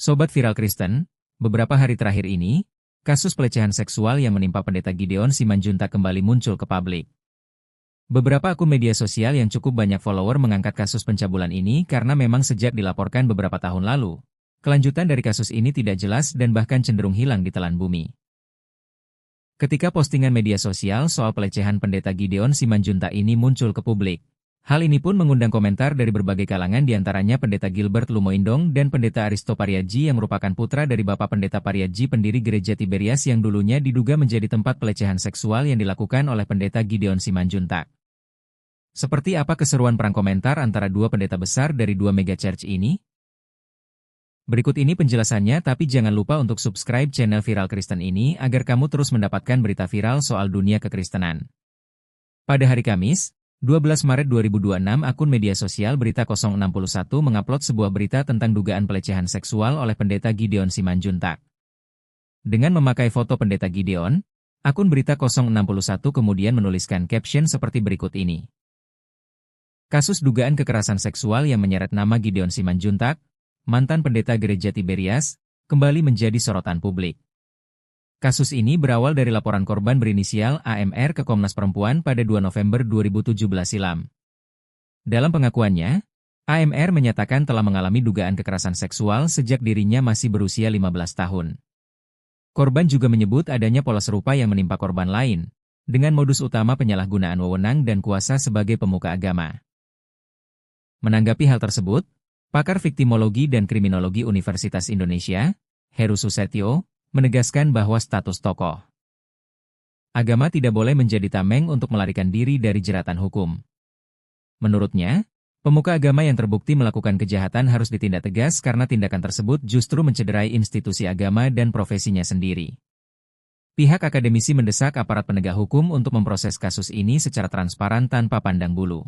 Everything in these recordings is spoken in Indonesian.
Sobat Viral Kristen, beberapa hari terakhir ini, kasus pelecehan seksual yang menimpa pendeta Gideon Simanjuntak kembali muncul ke publik. Beberapa akun media sosial yang cukup banyak follower mengangkat kasus pencabulan ini karena memang sejak dilaporkan beberapa tahun lalu, kelanjutan dari kasus ini tidak jelas dan bahkan cenderung hilang di telan bumi. Ketika postingan media sosial soal pelecehan pendeta Gideon Simanjuntak ini muncul ke publik, hal ini pun mengundang komentar dari berbagai kalangan diantaranya Pendeta Gilbert Lumoindong dan Pendeta Aristo Pariaji yang merupakan putra dari Bapak Pendeta Pariaji pendiri Gereja Tiberias yang dulunya diduga menjadi tempat pelecehan seksual yang dilakukan oleh Pendeta Gideon Simanjuntak. Seperti apa keseruan perang komentar antara dua pendeta besar dari dua mega church ini? Berikut ini penjelasannya, tapi jangan lupa untuk subscribe channel Viral Kristen ini agar kamu terus mendapatkan berita viral soal dunia kekristenan. Pada hari Kamis, 12 Maret 2026 akun media sosial Berita 061 mengupload sebuah berita tentang dugaan pelecehan seksual oleh Pendeta Gideon Simanjuntak. Dengan memakai foto Pendeta Gideon, akun Berita 061 kemudian menuliskan caption seperti berikut ini. Kasus dugaan kekerasan seksual yang menyeret nama Gideon Simanjuntak, mantan pendeta Gereja Tiberias, kembali menjadi sorotan publik. Kasus ini berawal dari laporan korban berinisial AMR ke Komnas Perempuan pada 2 November 2017 silam. Dalam pengakuannya, AMR menyatakan telah mengalami dugaan kekerasan seksual sejak dirinya masih berusia 15 tahun. Korban juga menyebut adanya pola serupa yang menimpa korban lain, dengan modus utama penyalahgunaan wewenang dan kuasa sebagai pemuka agama. Menanggapi hal tersebut, pakar viktimologi dan kriminologi Universitas Indonesia, Heru Susetio, menegaskan bahwa status tokoh agama tidak boleh menjadi tameng untuk melarikan diri dari jeratan hukum. Menurutnya, pemuka agama yang terbukti melakukan kejahatan harus ditindak tegas karena tindakan tersebut justru mencederai institusi agama dan profesinya sendiri. Pihak akademisi mendesak aparat penegak hukum untuk memproses kasus ini secara transparan tanpa pandang bulu.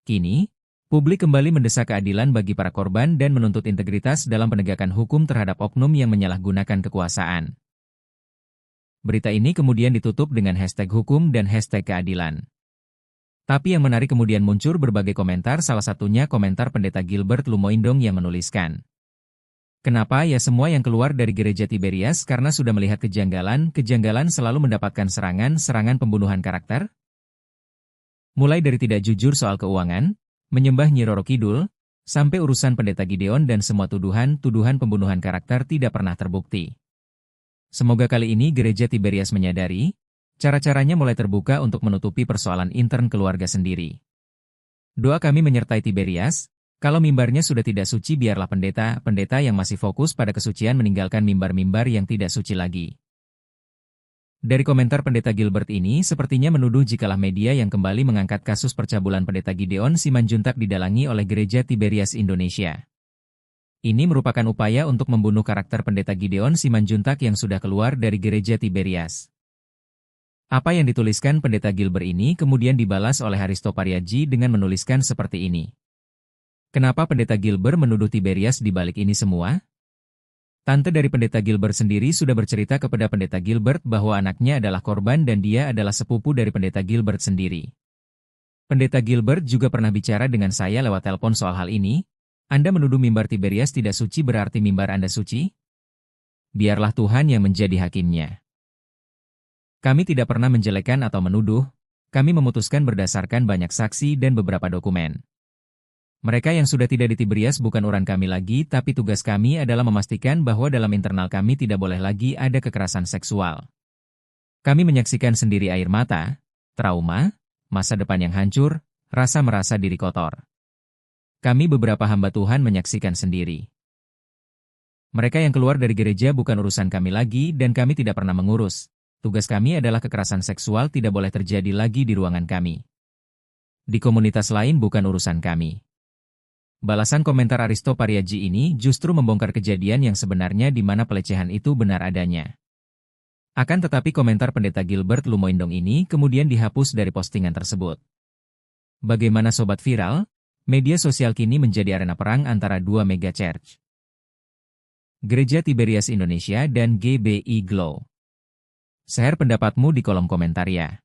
Kini, publik kembali mendesak keadilan bagi para korban dan menuntut integritas dalam penegakan hukum terhadap oknum yang menyalahgunakan kekuasaan. Berita ini kemudian ditutup dengan hashtag hukum dan hashtag keadilan. Tapi yang menarik kemudian muncul berbagai komentar, salah satunya komentar Pendeta Gilbert Lumoindong yang menuliskan, "Kenapa ya semua yang keluar dari Gereja Tiberias karena sudah melihat kejanggalan selalu mendapatkan serangan pembunuhan karakter? Mulai dari tidak jujur soal keuangan, menyembah Nyi Roro Kidul, sampai urusan Pendeta Gideon dan semua tuduhan pembunuhan karakter tidak pernah terbukti. Semoga kali ini Gereja Tiberias menyadari, cara-caranya mulai terbuka untuk menutupi persoalan intern keluarga sendiri. Doa kami menyertai Tiberias, kalau mimbarnya sudah tidak suci biarlah pendeta yang masih fokus pada kesucian meninggalkan mimbar-mimbar yang tidak suci lagi." Dari komentar Pendeta Gilbert ini sepertinya menuduh jikalau media yang kembali mengangkat kasus percabulan Pendeta Gideon Simanjuntak didalangi oleh Gereja Tiberias Indonesia. Ini merupakan upaya untuk membunuh karakter Pendeta Gideon Simanjuntak yang sudah keluar dari Gereja Tiberias. Apa yang dituliskan Pendeta Gilbert ini kemudian dibalas oleh Aristo Pariaji dengan menuliskan seperti ini. Kenapa Pendeta Gilbert menuduh Tiberias di balik ini semua? Tante dari Pendeta Gilbert sendiri sudah bercerita kepada Pendeta Gilbert bahwa anaknya adalah korban dan dia adalah sepupu dari Pendeta Gilbert sendiri. Pendeta Gilbert juga pernah bicara dengan saya lewat telepon soal hal ini. Anda menuduh mimbar Tiberias tidak suci berarti mimbar Anda suci? Biarlah Tuhan yang menjadi hakimnya. Kami tidak pernah menjelekkan atau menuduh, kami memutuskan berdasarkan banyak saksi dan beberapa dokumen. Mereka yang sudah tidak di Tiberias bukan urusan kami lagi, tapi tugas kami adalah memastikan bahwa dalam internal kami tidak boleh lagi ada kekerasan seksual. Kami menyaksikan sendiri air mata, trauma, masa depan yang hancur, rasa merasa diri kotor. Kami beberapa hamba Tuhan menyaksikan sendiri. Mereka yang keluar dari gereja bukan urusan kami lagi dan kami tidak pernah mengurus. Tugas kami adalah kekerasan seksual tidak boleh terjadi lagi di ruangan kami. Di komunitas lain bukan urusan kami. Balasan komentar Aristo Pariaji ini justru membongkar kejadian yang sebenarnya di mana pelecehan itu benar adanya. Akan tetapi komentar Pendeta Gilbert Lumoindong ini kemudian dihapus dari postingan tersebut. Bagaimana Sobat Viral? Media sosial kini menjadi arena perang antara dua mega church. Gereja Tiberias Indonesia dan GBI Glow. Share pendapatmu di kolom komentar ya.